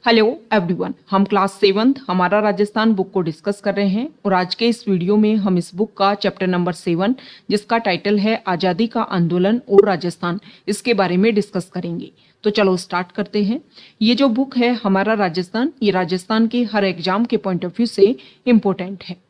Hello everyone, हम class 7 हमारा Rajasthan book को डिस्कस कर रहे हैं और आज के इस वीडियो में हम इस बुक का चैप्टर नंबर 7 जिसका टाइटल है आज़ादी का आंदोलन और राजस्थान, इसके बारे में डिस्कस करेंगे। तो चलो स्टार्ट करते हैं। ये जो बुक है हमारा राजस्थान, ये राजस्थान के हर एग्जाम के पॉइंट ऑफ व्यू से इम्पोर्टेंट है।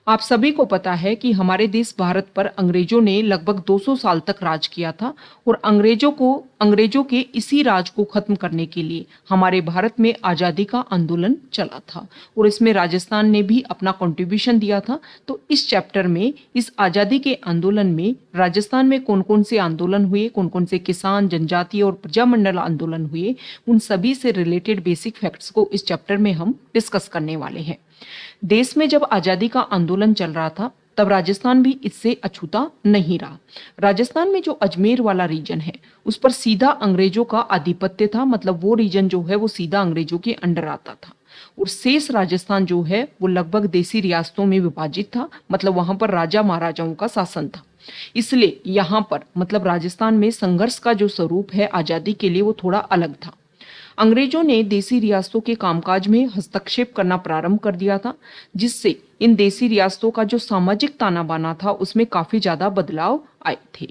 आप सभी को पता है कि हमारे देश भारत पर अंग्रेजों ने लगभग 200 साल तक राज किया था और अंग्रेजों के इसी राज को खत्म करने के लिए हमारे भारत में आज़ादी का आंदोलन चला था और इसमें राजस्थान ने भी अपना कंट्रीब्यूशन दिया था। तो इस चैप्टर में इस आज़ादी के आंदोलन में राजस्थान में कौन कौन से आंदोलन हुए, कौन कौन से किसान, जनजातीय और प्रजामंडल आंदोलन हुए, उन सभी से रिलेटेड बेसिक फैक्ट्स को इस चैप्टर में हम डिस्कस करने वाले हैं। देश में जब आजादी का आंदोलन चल रहा था तब राजस्थान भी इससे अछूता नहीं रहा। राजस्थान में जो अजमेर वाला रीजन है उस पर सीधा अंग्रेजों का आधिपत्य था, मतलब वो रीजन जो है वो सीधा अंग्रेजों के अंडर आता था और शेष राजस्थान जो है वो लगभग देसी रियासतों में विभाजित था, मतलब वहां पर राजा महाराजाओं का शासन था। इसलिए यहाँ पर मतलब राजस्थान में संघर्ष का जो स्वरूप है आजादी के लिए वो थोड़ा अलग था। अंग्रेजों ने देसी रियासतों के कामकाज में हस्तक्षेप करना प्रारंभ कर दिया था, जिससे इन देसी रियासतों का जो सामाजिक ताना बाना था उसमें काफी ज्यादा बदलाव आए थे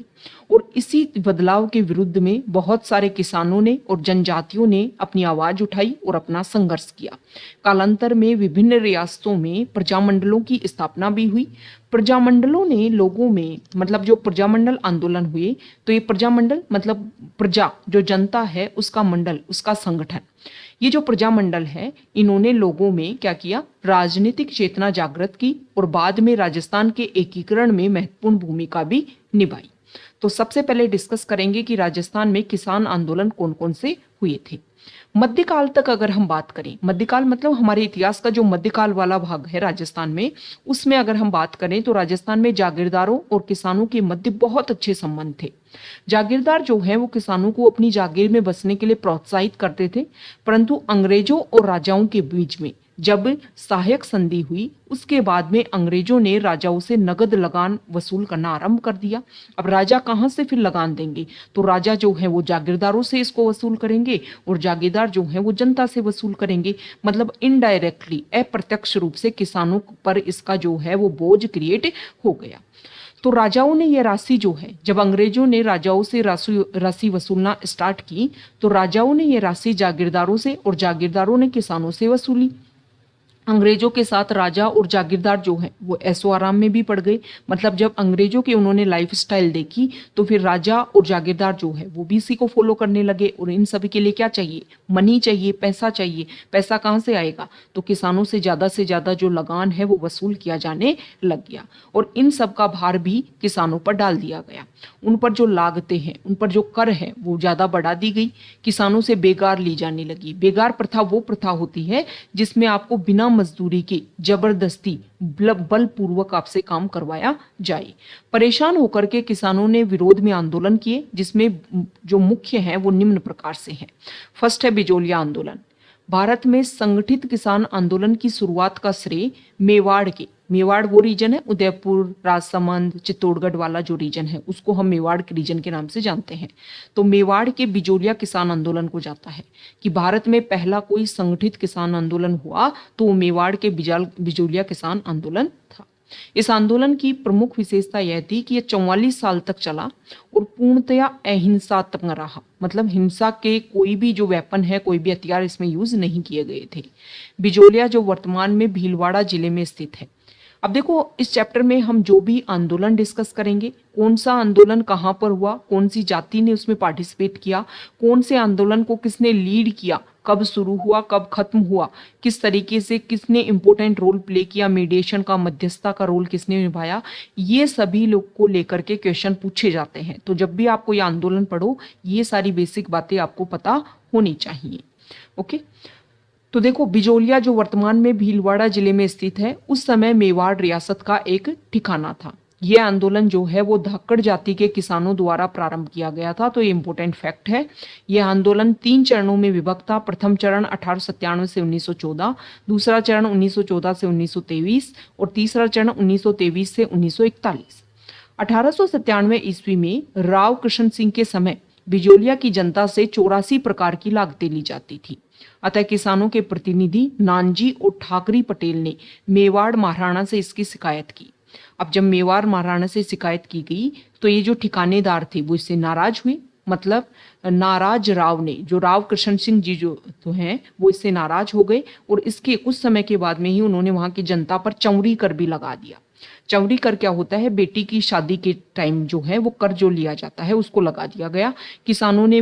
और इसी बदलाव के विरुद्ध में बहुत सारे किसानों ने और जनजातियों ने अपनी आवाज उठाई और अपना संघर्ष किया। कालांतर में विभिन्न रियासतों में प्रजामंडलों की स्थापना भी हुई। प्रजामंडलों ने लोगों में मतलब जो प्रजामंडल आंदोलन हुए, तो ये प्रजामंडल मतलब प्रजा जो जनता है उसका मंडल, उसका संगठन, ये जो प्रजामंडल है इन्होंने लोगों में क्या किया, राजनीतिक चेतना जागृत की और बाद में राजस्थान के एकीकरण में महत्वपूर्ण भूमिका भी निभाई। तो सबसे पहले डिस्कस करेंगे कि राजस्थान में किसान आंदोलन कौन कौन से हुए थे। मध्यकाल तक अगर हम बात करें, मध्यकाल मतलब हमारे इतिहास का जो मध्यकाल वाला भाग है राजस्थान में, उसमें अगर हम बात करें तो राजस्थान में जागीरदारों और किसानों के मध्य बहुत अच्छे संबंध थे। जागीरदार जो है वो किसानों को अपनी जागीर में बसने के लिए प्रोत्साहित करते थे, परंतु अंग्रेजों और राजाओं के बीच में जब सहायक संधि हुई उसके बाद में अंग्रेजों ने राजाओं से नगद लगान वसूल करना आरंभ कर दिया। अब राजा कहां से फिर लगान देंगे, तो राजा जो है वो जागीरदारों से इसको वसूल करेंगे और जागीरदार जो है वो जनता से वसूल करेंगे, मतलब इनडायरेक्टली अप्रत्यक्ष रूप से किसानों पर इसका जो है वो बोझ क्रिएट हो गया। तो राजाओं ने यह राशि जो है, जब अंग्रेजों ने राजाओं से राशि वसूलना स्टार्ट की तो राजाओं ने यह राशि जागीरदारों से और जागीरदारों ने किसानों से वसूली। अंग्रेजों के साथ राजा और जागीरदार जो है वो ऐसो आराम में भी पड़ गए, मतलब जब अंग्रेजों के उन्होंने लाइफस्टाइल देखी तो फिर राजा और जागीरदार जो है वो भी इसी को फॉलो करने लगे और इन सभी के लिए क्या चाहिए, मनी चाहिए, पैसा चाहिए। पैसा कहाँ से आएगा, तो किसानों से ज्यादा जो लगान है वो वसूल किया जाने लग गया और इन सब का भार भी किसानों पर डाल दिया गया। उन पर जो लागतें हैं, उन पर जो कर है वो ज्यादा बढ़ा दी गई। किसानों से बेगार ली जाने लगी। बेगार प्रथा वो प्रथा होती है जिसमें आपको बिना मजदूरी के जबरदस्ती बलपूर्वक आपसे काम करवाया जाए। परेशान होकर के किसानों ने विरोध में आंदोलन किए, जिसमें जो मुख्य है वो निम्न प्रकार से है। फर्स्ट है बिजोलिया आंदोलन। भारत में संगठित किसान आंदोलन की शुरुआत का श्रेय मेवाड़ वो रीजन है, उदयपुर, राजसमंद, चित्तौड़गढ़ वाला जो रीजन है उसको हम मेवाड़ के रीजन के नाम से जानते हैं। तो मेवाड़ के बिजोलिया किसान आंदोलन को जाता है कि भारत में पहला कोई संगठित किसान आंदोलन हुआ तो वो मेवाड़ के बिजोलिया किसान आंदोलन था। इस आंदोलन की प्रमुख विशेषता यह थी कि यह 44 साल तक चला और पूर्णतया अहिंसात्मक रहा, मतलब हिंसा के कोई भी जो वेपन है, कोई भी हथियार इसमें यूज नहीं किए गए थे। बिजोलिया जो वर्तमान में भीलवाड़ा जिले में स्थित है। अब देखो इस चैप्टर में हम जो भी आंदोलन डिस्कस करेंगे, कौन सा आंदोलन कहाँ पर हुआ, कौन सी जाति ने उसमें पार्टिसिपेट किया, कौन से आंदोलन को किसने लीड किया, कब शुरू हुआ, कब खत्म हुआ, किस तरीके से किसने इंपॉर्टेंट रोल प्ले किया, मीडिएशन का, मध्यस्थता का रोल किसने निभाया, ये सभी लोग को लेकर के क्वेश्चन पूछे जाते हैं। तो जब भी आपको ये आंदोलन पढ़ो ये सारी बेसिक बातें आपको पता होनी चाहिए। ओके, तो देखो बिजोलिया जो वर्तमान में भीलवाड़ा जिले में स्थित है उस समय मेवाड़ रियासत का एक ठिकाना था। यह आंदोलन जो है वो धाकड़ जाति के किसानों द्वारा प्रारंभ किया गया था। तो ये इंपॉर्टेंट फैक्ट है। यह आंदोलन 3 चरणों में विभक्त था। प्रथम चरण 1897 से 1914, दूसरा चरण 1914 से 1923 और तीसरा चरण 1923 से 1941। 1897 ईस्वी में राव कृष्ण सिंह के समय बिजोलिया की जनता से 84 प्रकार की लागतें ली जाती थी। अतः किसानों के प्रतिनिधि नानजी और ठाकरी पटेल ने मेवाड़ महाराणा से इसकी शिकायत की। अब जब मेवाड़ महाराणा से शिकायत की गई तो ये जो ठिकानेदार थे वो इससे नाराज हुए। मतलब नाराज राव ने, जो राव कृष्ण सिंह जी जो तो हैं, वो इससे नाराज हो गए और इसके कुछ समय के बाद में ही उन्होंने वहां की जनता पर चौरी कर भी लगा दिया। चौरी कर क्या होता है? बेटी की शादी के टाइम जो है वो कर जो लिया जाता है उसको लगा दिया गया। किसानों के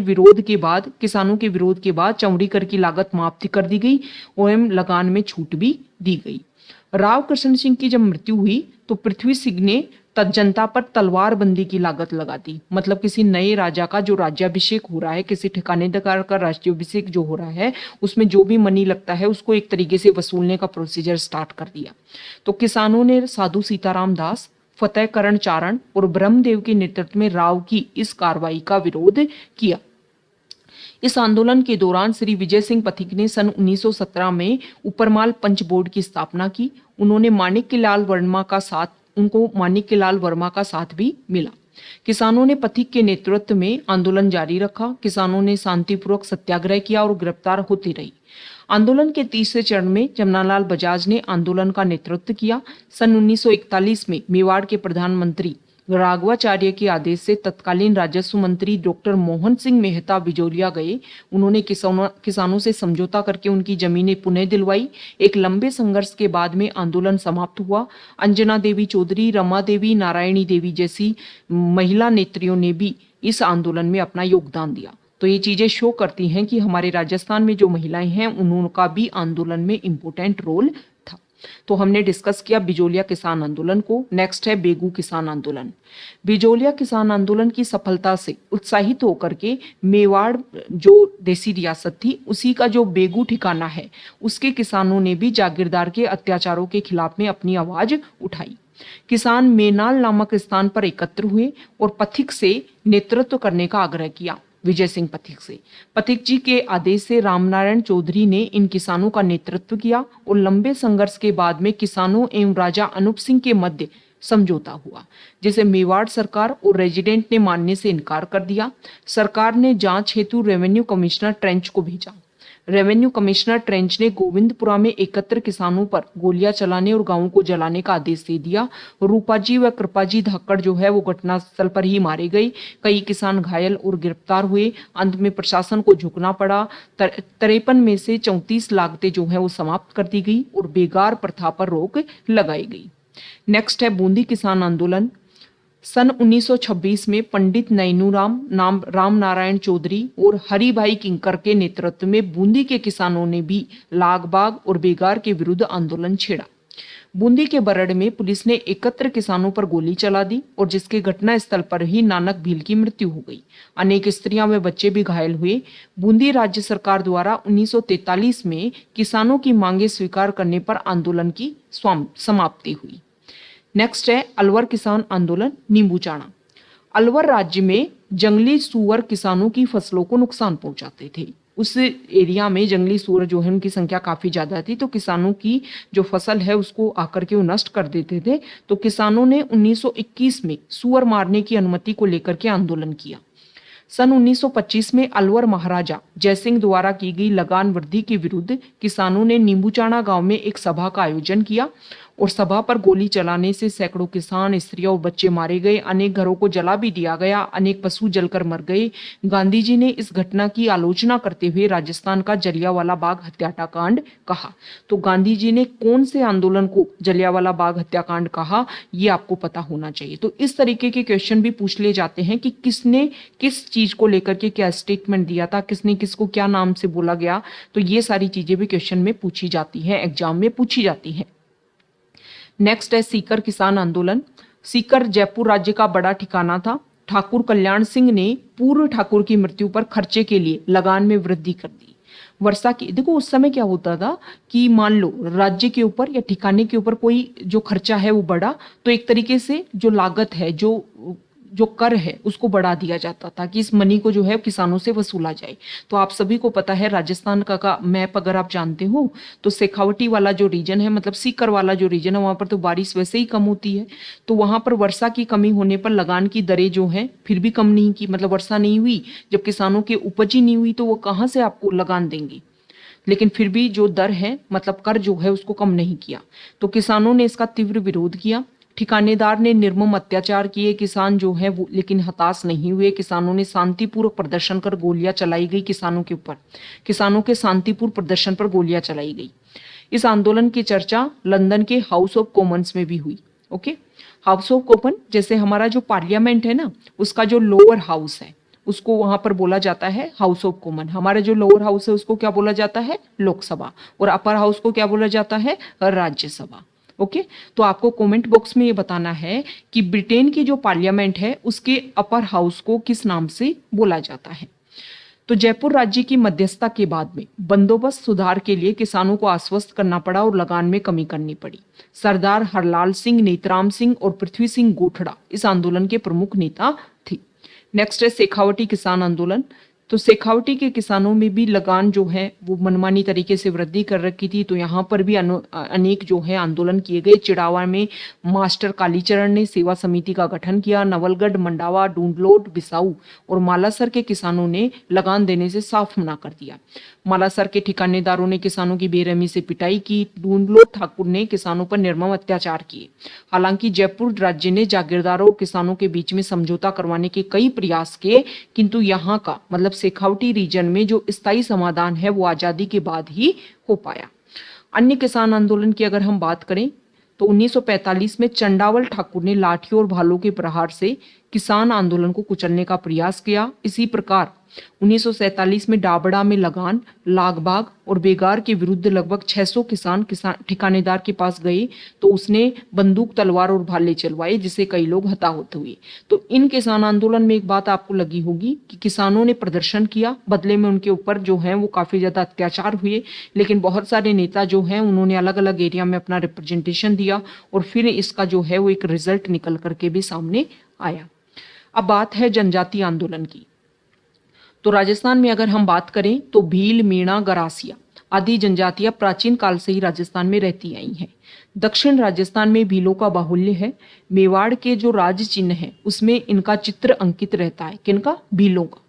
विरोध के बाद चौरी कर की लागत माफ कर दी गई और लगान में छूट भी दी गई। राव कृष्ण सिंह की जब मृत्यु हुई तो पृथ्वी सिंह ने जनता पर तलवारबंदी की लागत लगा दी। मतलब किसी नए राजा का जो राज्याभिषेक हो रहा है, किसी ठिकानेदार का राज्याभिषेक जो हो रहा है, उसमें जो भी मनी लगता है उसको एक तरीके से वसूलने का प्रोसीजर स्टार्ट कर दिया। तो किसानों ने साधु सीताराम दास, फतेह करण चारण और ब्रह्मदेव के नेतृत्व में राव की इस कार्रवाई का विरोध किया। इस आंदोलन के दौरान श्री विजय सिंह पथिक ने सन 1917 में उपरमाल पंच बोर्ड की स्थापना की। उन्होंने माणिक्यलाल वर्मा का साथ भी मिला। किसानों ने पथिक के नेतृत्व में आंदोलन जारी रखा। किसानों ने शांतिपूर्वक सत्याग्रह किया और गिरफ्तार होती रही। आंदोलन के तीसरे चरण में जमनालाल बजाज ने आंदोलन का नेतृत्व किया। सन 1941 में मेवाड़ के प्रधानमंत्री राघवाचार्य के आदेश से तत्कालीन राजस्व मंत्री डॉक्टर मोहन सिंह मेहता बिजोलिया गए। उन्होंने किसानों से समझौता करके उनकी जमीनें पुनः दिलवाई। एक लंबे संघर्ष के बाद में आंदोलन समाप्त हुआ। अंजना देवी चौधरी, रमा देवी, नारायणी देवी जैसी महिला नेत्रियों ने भी इस आंदोलन में अपना योगदान दिया। तो ये चीजें शो करती हैं कि हमारे राजस्थान में जो महिलाएं हैं उनका भी आंदोलन में इंपॉर्टेंट रोल था। तो हमने डिस्कस किया बिजोलिया किसान आंदोलन को। नेक्स्ट है बेगू किसान आंदोलन। बिजोलिया किसान आंदोलन की सफलता से उत्साहित होकर के मेवाड़ जो देसी रियासत थी उसी का जो बेगू ठिकाना है उसके किसानों ने भी जागीरदार के अत्याचारों के खिलाफ में अपनी आवाज उठाई। किसान मेनाल नामक स्थान पर एकत्र हुए और पथिक से नेतृत्व करने का आग्रह किया। विजय सिंह पथिक से, पथिक जी के आदेश से रामनारायण चौधरी ने इन किसानों का नेतृत्व किया और लंबे संघर्ष के बाद में किसानों एवं राजा अनूप सिंह के मध्य समझौता हुआ, जिसे मेवाड़ सरकार और रेजिडेंट ने मानने से इनकार कर दिया। सरकार ने जांच हेतु रेवेन्यू कमिश्नर ट्रेंच को भेजा। रेवेन्यू कमिश्नर ट्रेंच ने गोविंदपुरा में एकत्र किसानों पर गोलियां चलाने और गांवों को जलाने का आदेश दे दिया। रूपाजी व कृपाजी धाकड़ जो है वो घटनास्थल पर ही मारे गए। कई किसान घायल और गिरफ्तार हुए। अंत में प्रशासन को झुकना पड़ा। 53 में से 34 लागतें जो है वो समाप्त कर दी गई और बेगार प्रथा पर रोक लगाई गई। नेक्स्ट है बूंदी किसान आंदोलन। सन 1926 में पंडित नैनूराम राम नारायण चौधरी और हरिभाई किंकर के नेतृत्व में बूंदी के किसानों ने भी लागबाग और बेगार के विरुद्ध आंदोलन छेड़ा। बूंदी के बरड़ में पुलिस ने एकत्र किसानों पर गोली चला दी और जिसके घटना स्थल पर ही नानक भील की मृत्यु हो गई। अनेक स्त्रियां व बच्चे भी घायल हुए। बूंदी राज्य सरकार द्वारा 1943 में किसानों की मांगे स्वीकार करने पर आंदोलन की समाप्ति हुई। नेक्स्ट है अलवर किसान आंदोलन नींबूचाणा। अलवर राज्य में जंगली सूअर किसानों की फसलों को नुकसान पहुंचाते थे। उस एरिया में जंगली सूअर जो है उनकी संख्या काफी ज्यादा थी, तो किसानों की जो फसल है उसको आकर के वो नष्ट कर देते थे। तो किसानों ने 1921 में सूअर मारने की अनुमति को लेकर के आंदोलन किया। सन 1925 में अलवर महाराजा जयसिंह द्वारा की गई लगान वृद्धि के विरुद्ध किसानों ने नींबूचाणा गांव में एक सभा का आयोजन किया और सभा पर गोली चलाने से सैकड़ों किसान, स्त्रियां और बच्चे मारे गए। अनेक घरों को जला भी दिया गया। अनेक पशु जलकर मर गए। गांधी जी ने इस घटना की आलोचना करते हुए राजस्थान का जलियांवाला बाग हत्याकांड कहा। तो गांधी जी ने कौन से आंदोलन को जलियांवाला बाग हत्याकांड कहा, ये आपको पता होना चाहिए। तो इस तरीके के क्वेश्चन भी पूछ लिए जाते हैं कि किसने किस चीज को लेकर के क्या स्टेटमेंट दिया था, किसने किसको क्या नाम से बोला गया। तो ये सारी चीजें भी क्वेश्चन में पूछी जाती हैं, एग्जाम में पूछी जाती हैं। नेक्स्ट है सीकर किसान आंदोलन। सीकर जयपुर राज्य का बड़ा ठिकाना था। ठाकुर कल्याण सिंह ने पूर्व ठाकुर की मृत्यु पर खर्चे के लिए लगान में वृद्धि कर दी। वर्षा की, देखो उस समय क्या होता था कि मान लो राज्य के ऊपर या ठिकाने के ऊपर कोई जो खर्चा है वो बढ़ा, तो एक तरीके से जो लागत है, जो कर है उसको बढ़ा दिया जाता था कि इस मनी को जो है किसानों से वसूला जाए। तो आप सभी को पता है राजस्थान का मैप अगर आप जानते हो तो शेखावटी वाला जो रीजन है, मतलब सीकर वाला जो रीजन है, वहां पर तो बारिश वैसे ही कम होती है। तो वहां पर वर्षा की कमी होने पर लगान की दरें जो है फिर भी कम नहीं की, मतलब वर्षा नहीं हुई, जब किसानों की उपज ही नहीं हुई तो वो कहां से आपको लगान देंगे। लेकिन फिर भी जो दर है मतलब कर जो है उसको कम नहीं किया। तो किसानों ने इसका तीव्र विरोध किया। ठिकानेदार ने निर्मम अत्याचार किए, किसान जो है वो लेकिन हताश नहीं हुए। किसानों ने शांतिपूर्वक प्रदर्शन कर गोलियां चलाई गई किसानों के ऊपर, किसानों के शांतिपूर्ण प्रदर्शन पर गोलियां चलाई गई। इस आंदोलन की चर्चा लंदन के हाउस ऑफ कॉमन्स में भी हुई। ओके, हाउस ऑफ कॉमन जैसे हमारा जो पार्लियामेंट है ना, उसका जो लोअर हाउस है उसको वहां पर बोला जाता है हाउस ऑफ कॉमन। हमारा जो लोअर हाउस है उसको क्या बोला जाता है? लोकसभा। और अपर हाउस को क्या बोला जाता है? राज्यसभा। ओके, तो आपको कमेंट बॉक्स में ये बताना है कि ब्रिटेन की जो पार्लियामेंट है उसके अपर हाउस को किस नाम से बोला जाता है। तो जयपुर राज्य की मध्यस्थता के बाद में बंदोबस्त सुधार के लिए किसानों को आश्वस्त करना पड़ा और लगान में कमी करनी पड़ी। सरदार हरलाल सिंह, नेतराम सिंह और पृथ्वी सिंह गोठड़ा इस आंदोलन के प्रमुख नेता थे। नेक्स्ट है शेखावटी किसान आंदोलन। तो शेखावटी के किसानों में भी लगान जो है वो मनमानी तरीके से वृद्धि कर रखी थी। तो यहाँ पर भी अनेक जो है आंदोलन किए गए। चिड़ावा में मास्टर कालीचरण ने सेवा समिति का गठन किया। नवलगढ़, मंडावा, डूंडलोड, बिसाऊ और मालासर के किसानों ने लगान देने से साफ मना कर दिया। मालासर के ठिकानेदारों ने किसानों की बेरहमी से पिटाई की। डूंडलोड ठाकुर ने किसानों पर निर्मम अत्याचार किए। हालांकि जयपुर राज्य ने जागीरदारों और किसानों के बीच में समझौता करवाने के कई प्रयास किए, किंतु यहाँ का मतलब शेखावटी रीजन में जो स्थायी समाधान है वो आजादी के बाद ही हो पाया। अन्य किसान आंदोलन की अगर हम बात करें तो 1945 में चंडावल ठाकुर ने लाठियों और भालों के प्रहार से किसान आंदोलन को कुचलने का प्रयास किया। इसी प्रकार 1947 में डाबड़ा में लगान, लागबाग और बेगार के विरुद्ध लगभग 600 किसान ठिकानेदार के पास गए तो उसने बंदूक, तलवार और भाले चलवाए, जिससे कई लोग हताहत हुए। तो इन किसान आंदोलन में एक बात आपको लगी होगी कि किसानों ने प्रदर्शन किया, बदले में उनके ऊपर जो है वो काफी ज्यादा अत्याचार हुए, लेकिन बहुत सारे नेता जो हैं उन्होंने अलग अलग एरिया में अपना रिप्रेजेंटेशन दिया और फिर इसका जो है वो एक रिजल्ट निकल करके भी सामने आया। अब बात है जनजातीय आंदोलन की। तो राजस्थान में अगर हम बात करें तो भील, मीणा, गरासिया आदि जनजातियां प्राचीन काल से ही राजस्थान में रहती आई हैं। दक्षिण राजस्थान में भीलों का बाहुल्य है। मेवाड़ के जो राज चिन्ह है उसमें इनका चित्र अंकित रहता है। किनका? भीलों का।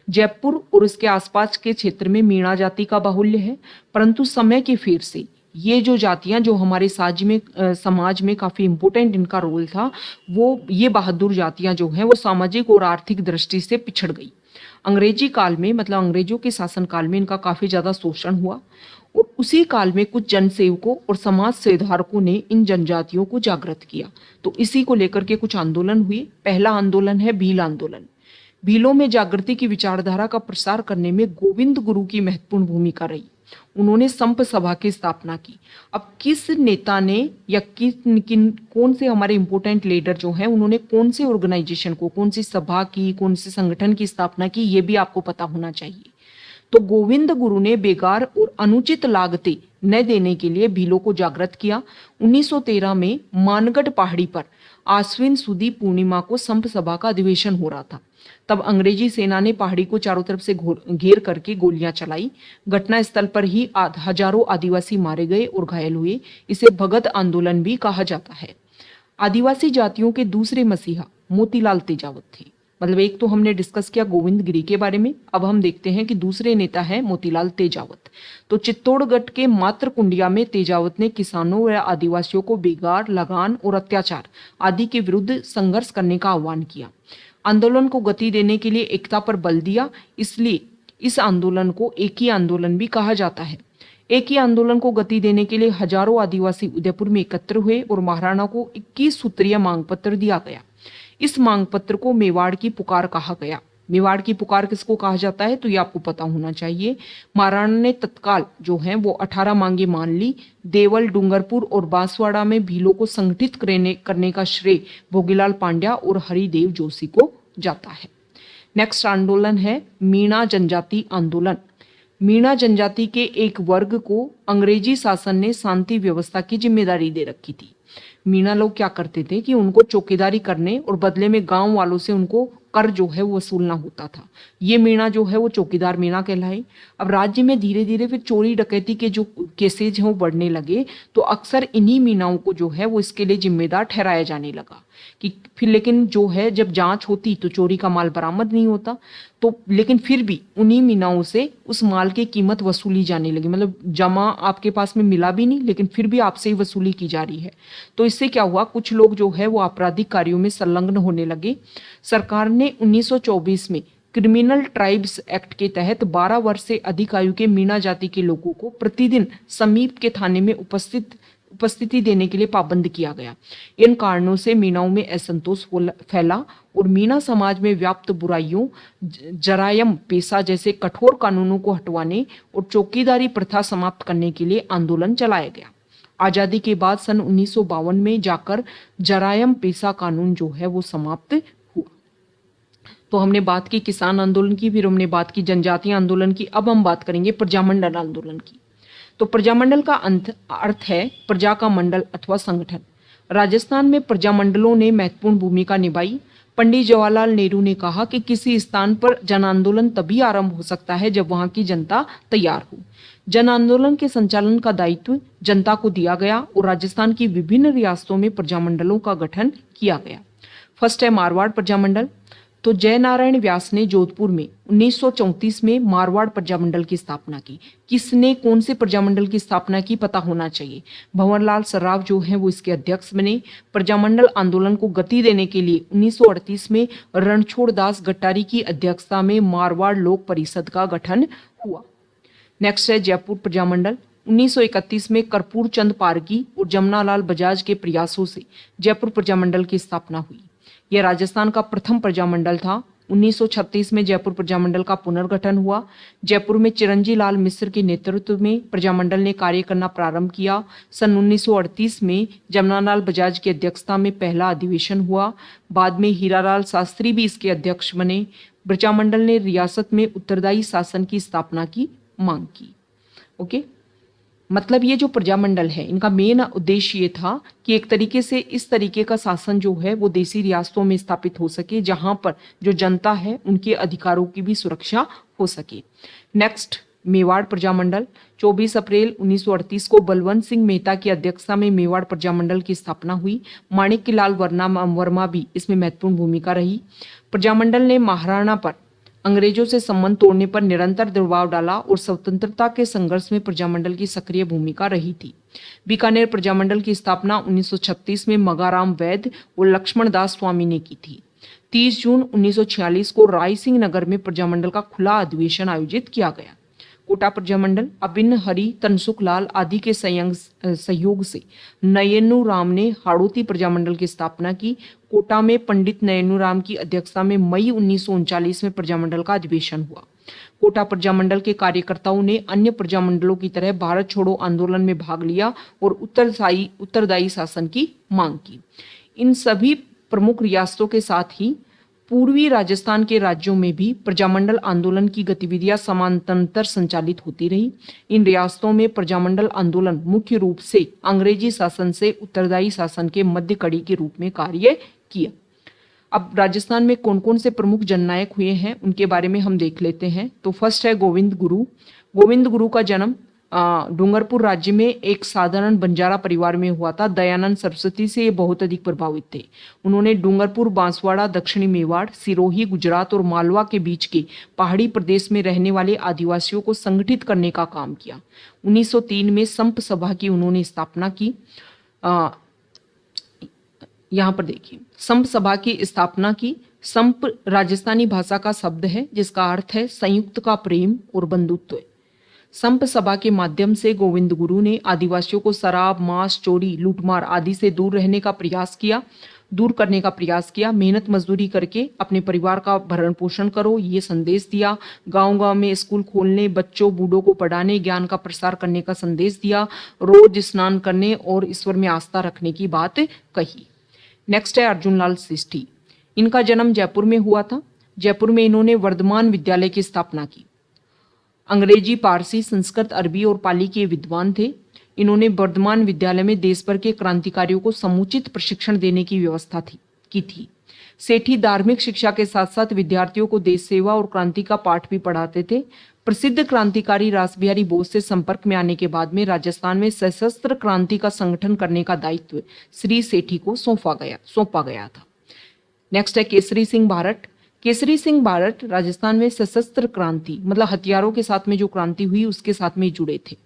जयपुर और उसके आसपास के क्षेत्र में मीणा जाति का बाहुल्य है, परंतु समय के फेर से ये जो जातियां जो हमारे समाज में काफी इंपॉर्टेंट इनका रोल था, वो ये बहादुर जातियां जो हैं वो सामाजिक और आर्थिक दृष्टि से पिछड़ गई। अंग्रेजी काल में मतलब अंग्रेजों के शासन काल में इनका काफी ज्यादा शोषण हुआ और उसी काल में कुछ जनसेवकों और समाज सुधारकों ने इन जनजातियों को जागृत किया। तो इसी को लेकर के कुछ आंदोलन हुए। पहला आंदोलन है भील आंदोलन। भीलों में जागृति की विचारधारा का प्रसार करने में गोविंद गुरु की महत्वपूर्ण भूमिका रही। उन्होंने संप सभा की स्थापना की। अब किस नेता ने या कौन से हमारे इंपोर्टेंट लीडर जो हैं उन्होंने कौन से ऑर्गेनाइजेशन को, कौन सी सभा की, कौन से संगठन की स्थापना की, ये भी आपको पता होना चाहिए। तो गोविंद गुरु ने बेगार और अनुचित लागतें न देने के लिए भीलों को जागृत किया। 1913 में मानगढ़ पहाड़ी पर आश्विन सुदी पूर्णिमा को संप सभा का अधिवेशन हो रहा था। तब अंग्रेजी सेना ने पहाड़ी को चारों तरफ से घेर करके गोलियां चलाई। घटना स्थल पर ही हजारों आदिवासी मारे गए और घायल हुए। इसे भगत आंदोलन भी कहा जाता है। आदिवासी जातियों के दूसरे मसीहा मोतीलाल तेजावत थे। मतलब एक तो हमने डिस्कस किया गोविंद गिरी के बारे में, अब हम देखते हैं कि दूसरे नेता है मोतीलाल तेजावत। तो चित्तौड़गढ़ के मात्र कुंडिया में तेजावत ने किसानों व आदिवासियों को बेगार, लगान और अत्याचार आदि के विरुद्ध संघर्ष करने का आह्वान किया। आंदोलन को गति देने के लिए एकता पर बल दिया, इसलिए इस आंदोलन को एक ही आंदोलन भी कहा जाता है। एक ही आंदोलन को गति देने के लिए हजारों आदिवासी उदयपुर में एकत्र हुए और महाराणा को 21 सूत्रीय मांग पत्र दिया गया। इस मांग पत्र को मेवाड़ की पुकार कहा गया। मेवाड़ की पुकार किसको कहा जाता है तो ये आपको पता होना चाहिए। महाराणा ने तत्काल जो है वो 18 मांगे मान ली। देवल, डूंगरपुर और बांसवाड़ा में भीलों को संगठित करने का श्रेय भोगीलाल पांड्या और हरिदेव जोशी को जाता है। नेक्स्ट आंदोलन है मीणा जनजाति आंदोलन। मीणा जनजाति के एक वर्ग को अंग्रेजी शासन ने शांति व्यवस्था की जिम्मेदारी दे रखी थी। मीणा लोग क्या करते थे कि उनको चौकीदारी करने और बदले में गांव वालों से उनको कर जो है वो वसूलना होता था। ये मीणा जो है वो चौकीदार मीणा कहलाई। अब राज्य में धीरे धीरे फिर चोरी डकैती के जो केसेज हैं वो बढ़ने लगे, तो अक्सर इन्हीं मीणाओं को जो है वो इसके लिए जिम्मेदार ठहराया जाने लगा। कि फिर लेकिन जो है जब जांच होती तो चोरी का माल बरामद नहीं होता, तो लेकिन फिर भी उन्हीं मीनाओं से उस माल की कीमत वसूली जाने लगी। मतलब जमा आपके पास में मिला भी नहीं, लेकिन फिर भी आपसे ही वसूली की जा रही है। तो इससे क्या हुआ, कुछ लोग जो है वो आपराधिक कार्यों में संलग्न होने लगे। सरकार ने 1924 में क्रिमिनल ट्राइब्स एक्ट के तहत 12 वर्ष से अधिक आयु के मीणा जाति के लोगों को प्रतिदिन समीप के थाने में उपस्थिति देने के लिए पाबंद किया गया। इन कारणों से मीणाओं में असंतोष फैला और मीणा समाज में व्याप्त बुराइयों, जरायम पेशा जैसे कठोर कानूनों को हटवाने और चौकीदारी प्रथा समाप्त करने के लिए आंदोलन चलाया गया। आजादी के बाद सन 1952 में जाकर जरायम पेशा कानून जो है वो समाप्त हुआ। तो हमने बात की किसान आंदोलन की, फिर हमने बात की जनजातीय आंदोलन की, अब हम बात करेंगे प्रजामंडल आंदोलन की। तो प्रजामंडल का अर्थ है प्रजा का मंडल अथवा संगठन। राजस्थान में प्रजामंडलों ने महत्वपूर्ण भूमिका निभाई। पंडित जवाहरलाल नेहरू ने कहा कि किसी स्थान पर जन आंदोलन तभी आरंभ हो सकता है जब वहां की जनता तैयार हो। जन आंदोलन के संचालन का दायित्व जनता को दिया गया और राजस्थान की विभिन्न रियासतों में प्रजामंडलों का गठन किया गया। फर्स्ट है मारवाड़ प्रजामंडल। तो जयनारायण व्यास ने जोधपुर में 1934 में मारवाड़ प्रजामंडल की स्थापना की। किसने कौन से प्रजामंडल की स्थापना की पता होना चाहिए। भंवरलाल सर्राफ जो हैं वो इसके अध्यक्ष बने। प्रजामंडल आंदोलन को गति देने के लिए 1938 में रणछोड़ दास गट्टारी की अध्यक्षता में मारवाड़ लोक परिषद का गठन हुआ। नेक्स्ट है जयपुर प्रजामंडल। 1931 में कर्पूर चंद पारगी और जमनालाल बजाज के प्रयासों से जयपुर प्रजामंडल की स्थापना हुई। यह राजस्थान का प्रथम प्रजामंडल था। 1936 में जयपुर प्रजामंडल का पुनर्गठन हुआ। जयपुर में चिरंजी लाल मिश्र के नेतृत्व में प्रजामंडल ने कार्य करना प्रारंभ किया। सन 1938 में जमनालाल बजाज की अध्यक्षता में पहला अधिवेशन हुआ। बाद में हीरालाल शास्त्री भी इसके अध्यक्ष बने। प्रजामंडल ने रियासत में उत्तरदायी शासन की स्थापना की मांग की। ओके, मतलब ये जो प्रजामंडल है इनका मेन उद्देश्य ये था कि एक तरीके से इस तरीके का शासन जो है वो देसी रियासतों में स्थापित हो सके जहां पर जो जनता है उनके अधिकारों की भी सुरक्षा हो सके। नेक्स्ट मेवाड़ प्रजामंडल। 24 अप्रैल 1938 को बलवंत सिंह मेहता की अध्यक्षता में मेवाड़ प्रजामंडल की स्थापना हुई। माणिक्यलाल वर्मा भी इसमें महत्वपूर्ण भूमिका रही। प्रजामंडल ने महाराणा पर अंग्रेजों से संबंध तोड़ने पर निरंतर दबाव डाला और स्वतंत्रता के संघर्ष में प्रजामंडल की सक्रिय भूमिका रही थी। बीकानेर प्रजामंडल की स्थापना 1936 में मगाराम वैद्य और लक्ष्मण दास स्वामी ने की थी। 30 जून 1946 को राय सिंह नगर में प्रजामंडल का खुला अधिवेशन आयोजित किया गया। कोटा प्रजामंडल। अबिन हरि तनसुख लाल आदि के सहयोग से नयनू राम ने हाड़ौती प्रजामंडल की स्थापना की। कोटा में पंडित नयनू राम की अध्यक्षता में मई 1939 में प्रजामंडल का अधिवेशन हुआ। कोटा प्रजामंडल के कार्यकर्ताओं ने अन्य प्रजामंडलों की तरह भारत छोड़ो आंदोलन में भाग लिया और उत्तरदायी शासन की मांग की। इन सभी प्रमुख रियासतों के साथ ही पूर्वी राजस्थान के राज्यों में भी प्रजामंडल आंदोलन की गतिविधियां समानांतर संचालित होती रही। इन रियासतों में प्रजामंडल आंदोलन मुख्य रूप से अंग्रेजी शासन से उत्तरदायी शासन के मध्य कड़ी के रूप में कार्य किया। अब राजस्थान में कौन कौन से प्रमुख जननायक हुए हैं उनके बारे में हम देख लेते हैं। तो फर्स्ट है गोविंद गुरु। गोविंद गुरु का जन्म डूंगरपुर राज्य में एक साधारण बंजारा परिवार में हुआ था। दयानंद सरस्वती से ये बहुत अधिक प्रभावित थे। उन्होंने डूंगरपुर, बांसवाड़ा, दक्षिणी मेवाड़, सिरोही, गुजरात और मालवा के बीच के पहाड़ी प्रदेश में रहने वाले आदिवासियों को संगठित करने का काम किया। 1903 में संप सभा की उन्होंने स्थापना की। यहाँ पर देखिए, संप सभा की स्थापना की। संप राजस्थानी भाषा का शब्द है जिसका अर्थ है संयुक्त का प्रेम और बंधुत्व। संप सभा के माध्यम से गोविंद गुरु ने आदिवासियों को शराब, मांस, चोरी, लूटमार आदि से दूर करने का प्रयास किया। मेहनत मजदूरी करके अपने परिवार का भरण पोषण करो, ये संदेश दिया। गांव-गांव में स्कूल खोलने, बच्चों बूढ़ों को पढ़ाने, ज्ञान का प्रसार करने का संदेश दिया। रोज स्नान करने और ईश्वर में आस्था रखने की बात कही। नेक्स्ट है अर्जुनलाल सृष्टि। इनका जन्म जयपुर में हुआ था। जयपुर में इन्होंने वर्धमान विद्यालय की स्थापना की। अंग्रेजी, पारसी, संस्कृत, अरबी और पाली के विद्वान थे। इन्होंने वर्धमान विद्यालय में देश भर के क्रांतिकारियों को समुचित प्रशिक्षण देने की व्यवस्था की थी। सेठी धार्मिक शिक्षा के साथ साथ विद्यार्थियों को देश सेवा और क्रांति का पाठ भी पढ़ाते थे। प्रसिद्ध क्रांतिकारी रासबिहारी बोस से संपर्क में आने के बाद में राजस्थान में सशस्त्र क्रांति का संगठन करने का दायित्व श्री सेठी को सौंपा गया था। नेक्स्ट है केसरी सिंह भारत। केसरी सिंह भारत राजस्थान में सशस्त्र क्रांति मतलब हथियारों के साथ में जो क्रांति हुई उसके साथ में जुड़े थे।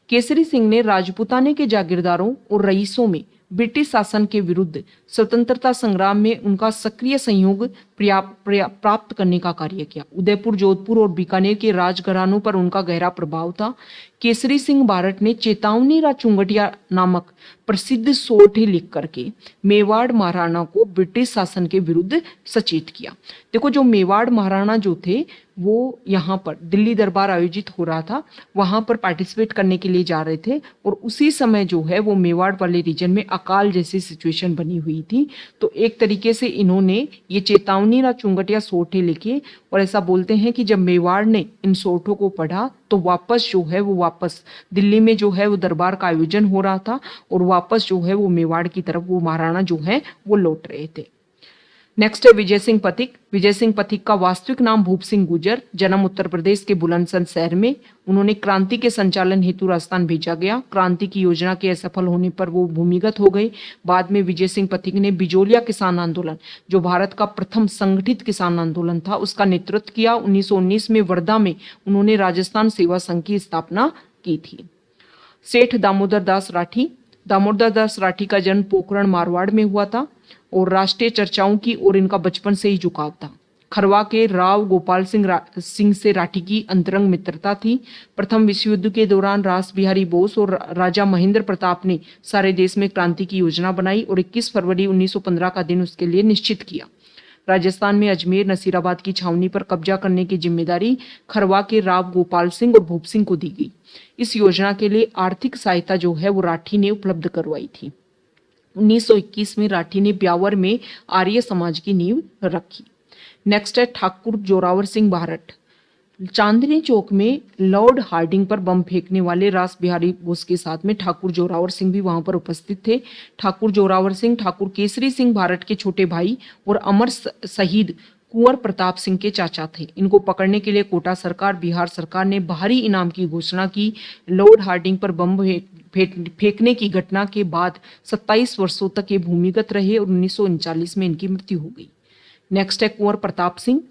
केसरी सिंह ने राजपूताने के जागीरदारों और रईसों में ब्रिटिश शासन के विरुद्ध स्वतंत्रता संग्राम में उनका सक्रिय सहयोग प्राप्त करने का कार्य किया। उदयपुर, जोधपुर और बीकानेर के राजघरानों पर उनका गहरा प्रभाव था। केसरी सिंह भारत ने चेतावनी रा चुंगटिया नामक प्रसिद्ध सोठे लिख करके मेवाड़ महाराणा को ब्रिटिश शासन के विरुद्ध सचेत किया। देखो, जो मेवाड़ महाराणा जो थे वो यहाँ पर दिल्ली दरबार आयोजित हो रहा था, वहां पर पार्टिसिपेट करने के लिए जा रहे थे और उसी समय जो है वो मेवाड़ वाले रीजन में अकाल जैसी सिचुएशन बनी हुई थी। तो एक तरीके से इन्होंने ये चेतावनी रा चुंगटिया सोठे लिखे और ऐसा बोलते हैं कि जब मेवाड़ ने इन सोठों को पढ़ा तो वापस जो है वो वापस दिल्ली में जो है वो दरबार का आयोजन हो रहा था और वापस जो है वो मेवाड़ की तरफ वो महाराणा जो है वो लौट रहे थे। नेक्स्ट है विजय सिंह पथिक। विजय सिंह पथिक का वास्तविक नाम भूप सिंह गुर्जर, जन्म उत्तर प्रदेश के बुलंदशहर शहर में। उन्होंने क्रांति के संचालन हेतु राजस्थान भेजा गया। क्रांति की योजना के असफल होने पर वो भूमिगत हो गए। बाद में विजय सिंह पथिक ने बिजोलिया किसान आंदोलन, जो भारत का प्रथम संगठित किसान आंदोलन था, उसका नेतृत्व किया। 1919 में वर्धा में उन्होंने राजस्थान सेवा संघ की स्थापना की थी। सेठ दामोदर दास राठी। दामोदर दास राठी का जन्म पोखरण मारवाड़ में हुआ था और राष्ट्रीय चर्चाओं की ओर इनका बचपन से ही झुकाव था। खरवा के राव गोपाल सिंह से राठी की अंतरंग मित्रता थी। प्रथम विश्व युद्ध के दौरान रास बिहारी बोस और राजा महेंद्र प्रताप ने सारे देश में क्रांति की योजना बनाई और 21 फरवरी 1915 का दिन उसके लिए निश्चित किया। राजस्थान में अजमेर, नसीराबाद की छावनी पर कब्जा करने की जिम्मेदारी खरवा के राव गोपाल सिंह और भूप सिंह को दी गई। इस योजना के लिए आर्थिक सहायता जो है वो राठी ने उपलब्ध करवाई थी। 1921 में राठी ने ब्यावर में आर्य समाज की नींव रखी। नेक्स्ट है ठाकुर जोरावर सिंह भारत। चांदनी चौक में लॉर्ड हार्डिंग पर बम फेंकने वाले रास बिहारी बोस के साथ में ठाकुर जोरावर सिंह भी वहां पर उपस्थित थे। ठाकुर जोरावर सिंह ठाकुर केसरी सिंह भारत के छोटे भाई और अमर शहीद कुंवर प्रताप सिंह के चाचा थे। इनको पकड़ने के लिए कोटा सरकार, बिहार सरकार ने बाहरी इनाम की घोषणा की। लॉर्ड हार्डिंग पर बम फेंकने की घटना के बाद 27 वर्षों तक ये भूमिगत रहे और 1939 में इनकी मृत्यु हो गई। नेक्स्ट है कुंवर प्रताप सिंह।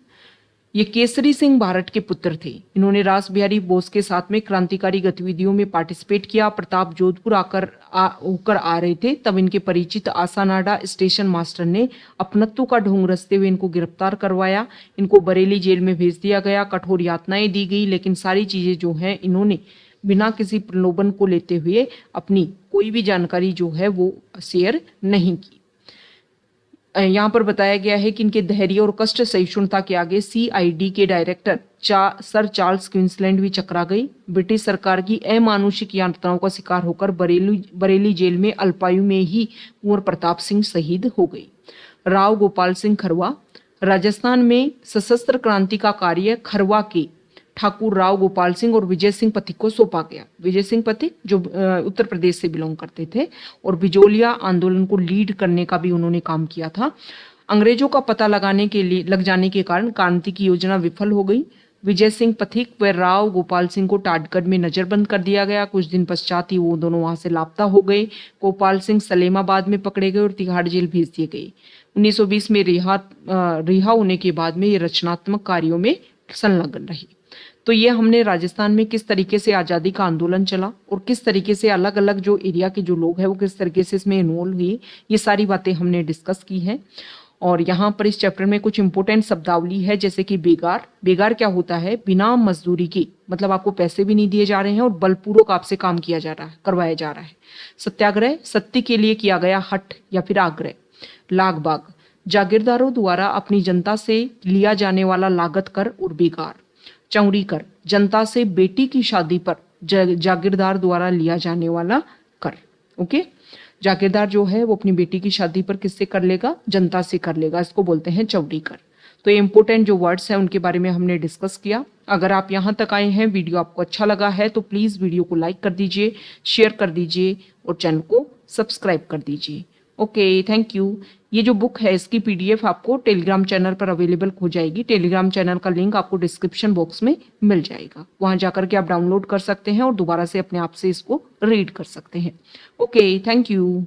ये केसरी सिंह भारत के पुत्र थे। इन्होंने रास बिहारी बोस के साथ में क्रांतिकारी गतिविधियों में पार्टिसिपेट किया। प्रताप जोधपुर होकर आ रहे थे, तब इनके परिचित आसानाडा स्टेशन मास्टर ने अपनत्व का ढोंग रचते हुए इनको गिरफ्तार करवाया। इनको बरेली जेल में भेज दिया गया। कठोर यातनाएं दी गई, लेकिन सारी चीजें जो है इन्होंने बिना किसी प्रलोभन को लेते हुए अपनी कोई भी जानकारी जो है वो शेयर नहीं की। यहाँ पर बताया गया है कि इनके धैर्य और कष्ट सहिष्णुता के आगे CID के डायरेक्टर सर चार्ल्स क्वींसलैंड भी चकरा गई। ब्रिटिश सरकार की अमानुषिक यातनाओं का शिकार होकर बरेली जेल में अल्पायु में ही कुंवर प्रताप सिंह शहीद हो गए। राव गोपाल सिंह खरवा। राजस्थान में सशस्त्र क्रांति का कार्य खरवा के ठाकुर राव गोपाल सिंह और विजय सिंह पथिक को सौंपा गया। विजय सिंह पथिक जो उत्तर प्रदेश से बिलोंग करते थे और बिजोलिया आंदोलन को लीड करने का भी उन्होंने काम किया था। अंग्रेजों का पता लग जाने के कारण क्रांति की योजना विफल हो गई। विजय सिंह पथिक व राव गोपाल सिंह को टाटगढ़ में नजरबंद कर दिया गया। कुछ दिन पश्चात ही वो दोनों वहां से लापता हो गए। गोपाल सिंह सलेमाबाद में पकड़े गए और तिहाड़ जेल भेज दिए गए। 1920 में रिहा होने के बाद में ये रचनात्मक कार्यों में संलग्न रही। तो ये हमने राजस्थान में किस तरीके से आज़ादी का आंदोलन चला और किस तरीके से अलग अलग जो एरिया के जो लोग हैं वो किस तरीके से इसमें इन्वॉल्व हुए, ये सारी बातें हमने डिस्कस की हैं। और यहाँ पर इस चैप्टर में कुछ इंपॉर्टेंट शब्दावली है, जैसे कि बेगार। बेगार क्या होता है? बिना मजदूरी के, मतलब आपको पैसे भी नहीं दिए जा रहे हैं और बलपूर्वक आपसे काम किया जा रहा है, करवाया जा रहा है। सत्याग्रह, सत्य के लिए किया गया हट या फिर आग्रह। लागबाग, जागीरदारों द्वारा अपनी जनता से लिया जाने वाला लागत कर और बेगार। चौड़ी कर, जनता से बेटी की शादी पर जागीरदार द्वारा लिया जाने वाला कर। ओके, जागीरदार जो है वो अपनी बेटी की शादी पर किससे कर लेगा? जनता से कर लेगा। इसको बोलते हैं चौड़ी कर। तो ये इंपॉर्टेंट जो वर्ड्स हैं उनके बारे में हमने डिस्कस किया। अगर आप यहाँ तक आए हैं, वीडियो आपको अच्छा लगा है तो प्लीज़ वीडियो को लाइक कर दीजिए, शेयर कर दीजिए और चैनल को सब्सक्राइब कर दीजिए। Okay, thank you. ये जो बुक है इसकी पीडीएफ आपको टेलीग्राम चैनल पर अवेलेबल हो जाएगी। टेलीग्राम चैनल का लिंक आपको डिस्क्रिप्शन बॉक्स में मिल जाएगा। वहां जाकर के आप डाउनलोड कर सकते हैं और दोबारा से अपने आप से इसको रीड कर सकते हैं। Okay, thank you.